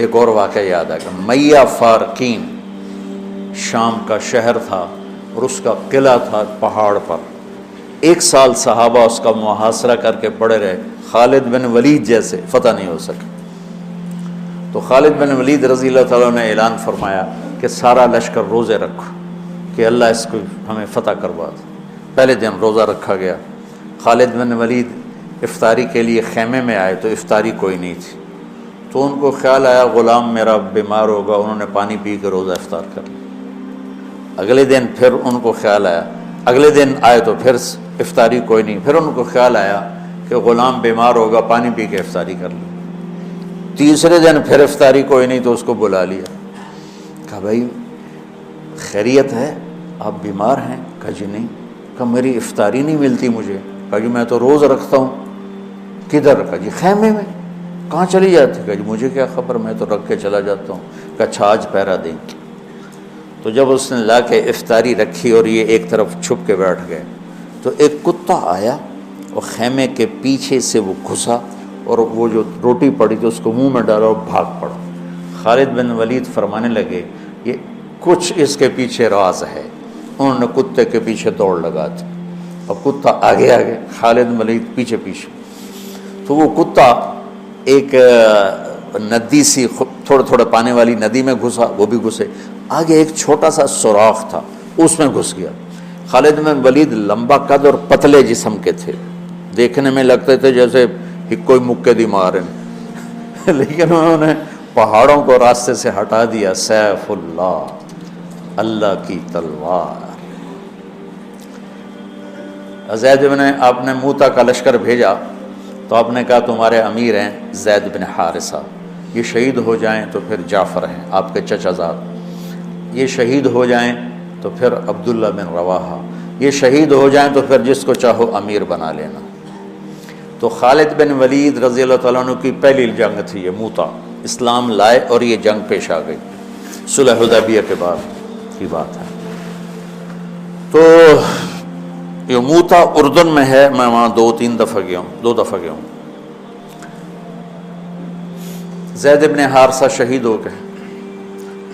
ایک اور واقعہ یاد آ گیا، میہ فارقین شام کا شہر تھا اور اس کا قلعہ تھا پہاڑ پر. 1 سال صحابہ اس کا محاصرہ کر کے پڑے رہے، خالد بن ولید جیسے فتح نہیں ہو سکا. تو خالد بن ولید رضی اللہ تعالیٰ نے اعلان فرمایا کہ سارا لشکر روزے رکھو کہ اللہ اس کو ہمیں فتح کروا دے. پہلے دن روزہ رکھا گیا. خالد بن ولید افطاری کے لیے خیمے میں آئے تو افطاری کوئی نہیں تھی، تو ان کو خیال آیا غلام میرا بیمار ہوگا، انہوں نے پانی پی کے روزہ افطار کر لیا. اگلے دن پھر ان کو خیال آیا، اگلے دن آئے تو پھر افطاری کوئی نہیں، پھر ان کو خیال آیا کہ غلام بیمار ہوگا، پانی پی کے افطاری کر لی. تیسرے دن پھر افطاری کوئی نہیں تو اس کو بلا لیا، کہا بھائی خیریت ہے، آپ بیمار ہیں؟ کہا جی نہیں. کہا میری افطاری نہیں ملتی مجھے. کہا جی میں تو روز رکھتا ہوں. کدھر؟ کہا جی خیمے میں. کہاں چلی جاتی؟ کہا جی مجھے کیا خبر، میں تو رکھ کے چلا جاتا ہوں. کہا اچھا آج پہرا دیں. تو جب اس نے لا کے افطاری رکھی اور یہ ایک طرف چھپ کے بیٹھ گئے تو ایک کتا آیا اور خیمے کے پیچھے سے وہ گھسا اور وہ جو روٹی پڑی تھی اس کو منہ میں ڈالا اور بھاگ پڑا. خالد بن ولید فرمانے لگے یہ کچھ اس کے پیچھے راز ہے. انہوں نے کتے کے پیچھے دوڑ لگا دی اور کتا آگے آگے، خالد بن ولید پیچھے پیچھے. تو وہ کتا ایک ندی سی تھوڑا تھوڑا پانی والی ندی میں گھسا، وہ بھی گھسے. آگے ایک چھوٹا سا سوراخ تھا اس میں گھس گیا. خالد بن ولید لمبا قد اور پتلے جسم کے تھے، دیکھنے میں لگتے تھے جیسے کوئی مکے دی مارن لیکن انہوں نے پہاڑوں کو راستے سے ہٹا دیا. سیف اللہ، اللہ کی تلوار. زید بن، آپ نے موتا کا لشکر بھیجا تو آپ نے کہا تمہارے امیر ہیں زید بن حارثہ، یہ شہید ہو جائیں تو پھر جعفر ہیں آپ کے چچا زاد، یہ شہید ہو جائیں تو پھر عبداللہ بن رواحہ، یہ شہید ہو جائیں تو پھر جس کو چاہو امیر بنا لینا. تو خالد بن ولید رضی اللہ تعالیٰ عنہ کی پہلی جنگ تھی یہ موتا. اسلام لائے اور یہ جنگ پیش آ گئی، صلح حدیبیہ کے بعد کی بات ہے. تو یہ موتا اردن میں ہے، میں وہاں 2-3 دفعہ گیا ہوں، 2 دفعہ گیا ہوں. زید بن حارثہ شہید ہو گئے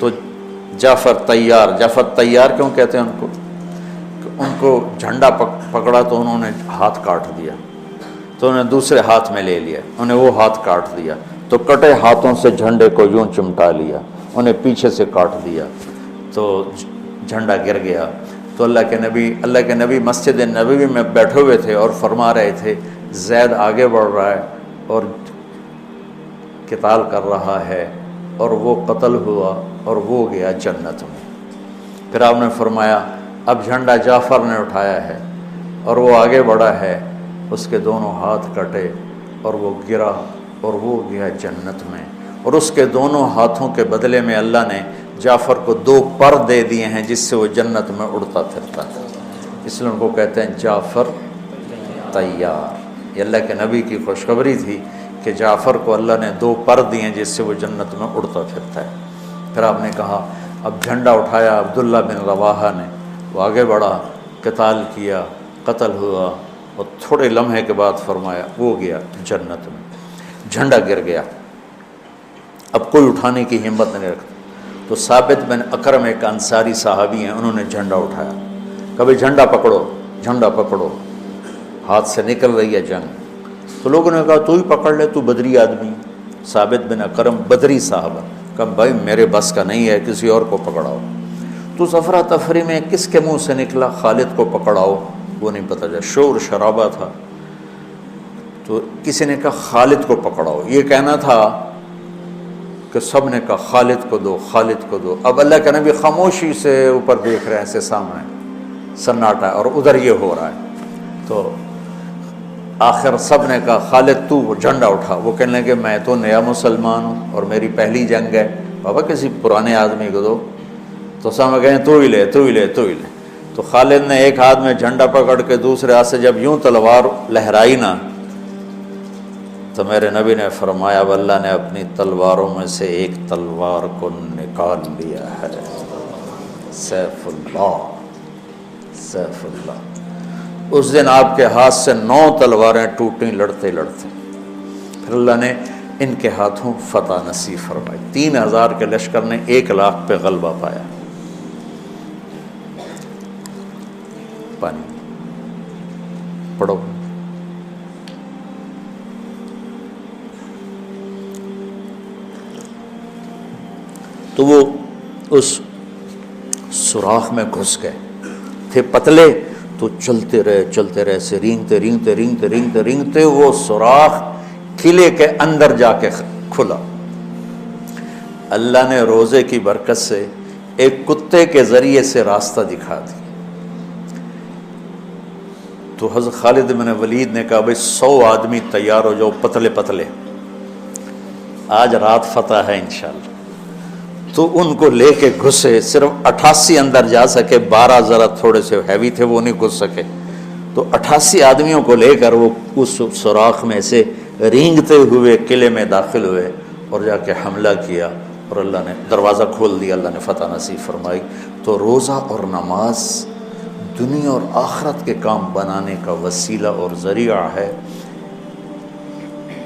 تو جعفر تیار کیوں کہتے ہیں ان کو؟ کہ ان کو جھنڈا پکڑا تو انہوں نے ہاتھ کاٹ دیا، تو انہوں نے دوسرے ہاتھ میں لے لیا، انہیں وہ ہاتھ کاٹ دیا، تو کٹے ہاتھوں سے جھنڈے کو یوں چمٹا لیا، انہیں پیچھے سے کاٹ دیا تو جھنڈا گر گیا. تو اللہ کے نبی مسجد نبوی میں بیٹھے ہوئے تھے اور فرما رہے تھے زید آگے بڑھ رہا ہے اور قتال کر رہا ہے اور وہ قتل ہوا اور وہ گیا جنت میں. پھر آپ نے فرمایا اب جھنڈا جعفر نے اٹھایا ہے اور وہ آگے بڑھا ہے، اس کے دونوں ہاتھ کٹے اور وہ گرا اور وہ گیا جنت میں، اور اس کے دونوں ہاتھوں کے بدلے میں اللہ نے جعفر کو 2 پر دے دیے ہیں جس سے وہ جنت میں اڑتا پھرتا ہے. اس لیے ان کو کہتے ہیں جعفر تیار. یہ اللہ کے نبی کی خوشخبری تھی کہ جعفر کو اللہ نے 2 پر دیے ہیں جس سے وہ جنت میں اڑتا پھرتا ہے. پھر آپ نے کہا اب جھنڈا اٹھایا عبداللہ بن رواحہ نے، وہ آگے بڑھا، قتال کیا، قتل ہوا اور تھوڑے لمحے کے بعد فرمایا وہ گیا جنت میں. جھنڈا گر گیا، اب کوئی اٹھانے کی ہمت نہیں رکھتا. تو ثابت بن اکرم ایک انصاری صحابی ہیں، انہوں نے جھنڈا اٹھایا، کبھی جھنڈا پکڑو، جھنڈا پکڑو، ہاتھ سے نکل رہی ہے جنگ. تو لوگوں نے کہا تو ہی پکڑ لے، تو بدری آدمی. ثابت بن اکرم بدری صحابہ، کہا بھائی میرے بس کا نہیں ہے، کسی اور کو پکڑاؤ. تو افرا تفری میں کس کے منہ سے نکلا خالد کو پکڑاؤ، وہ نہیں پتہ چلا، شور شرابہ تھا. تو کسی نے کہا خالد کو پکڑاؤ، یہ کہنا تھا کہ سب نے کہا خالد کو دو، خالد کو دو. اب اللہ کے نبی خاموشی سے اوپر دیکھ رہے ہیں ایسے سامنے سناٹا، اور ادھر یہ ہو رہا ہے. تو آخر سب نے کہا خالد تو جھنڈا اٹھا. وہ کہنے لگے میں تو نیا مسلمان ہوں اور میری پہلی جنگ ہے، بابا کسی پرانے آدمی کو دو. تو سب کہیں تو ہی لے، تو ہی لے، تو ہی لے. تو خالد نے ایک ہاتھ میں جھنڈا پکڑ کے دوسرے ہاتھ سے جب یوں تلوار لہرائی نا تو میرے نبی نے فرمایا اب اللہ نے اپنی تلواروں میں سے ایک تلوار کو نکال لیا ہے. سیف اللہ، سیف اللہ. اس دن آپ کے ہاتھ سے 9 تلواریں ٹوٹیں لڑتے لڑتے. پھر اللہ نے ان کے ہاتھوں فتح نصیب فرمائی۔ 3000 کے لشکر نے 1,00,000 پہ غلبہ پایا۔ پانی پڑھو۔ تو وہ اس سوراخ میں گھس گئے تھے، پتلے تو چلتے رہے سے رینگتے وہ سوراخ قلعے کے اندر جا کے کھلا۔ اللہ نے روزے کی برکت سے ایک کتے کے ذریعے سے راستہ دکھا دیا۔ تو حضرت خالد بن ولید نے کہا بھائی 100 آدمی تیار ہو جاؤ، پتلے پتلے، آج رات فتح ہے انشاءاللہ۔ تو ان کو لے کے گھسے، صرف 88 اندر جا سکے، 12 ذرا تھوڑے سے ہیوی تھے وہ نہیں گھس سکے، تو 88 آدمیوں کو لے کر وہ اس سوراخ میں سے رینگتے ہوئے قلعے میں داخل ہوئے اور جا کے حملہ کیا، اور اللہ نے دروازہ کھول دیا، اللہ نے فتح نصیب فرمائی۔ تو روزہ اور نماز دنیا اور آخرت کے کام بنانے کا وسیلہ اور ذریعہ ہے،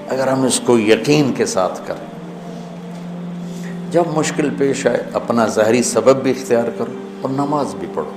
اگر ہم اس کو یقین کے ساتھ کریں۔ جب مشکل پیش آئے اپنا ظاہری سبب بھی اختیار کرو اور نماز بھی پڑھو۔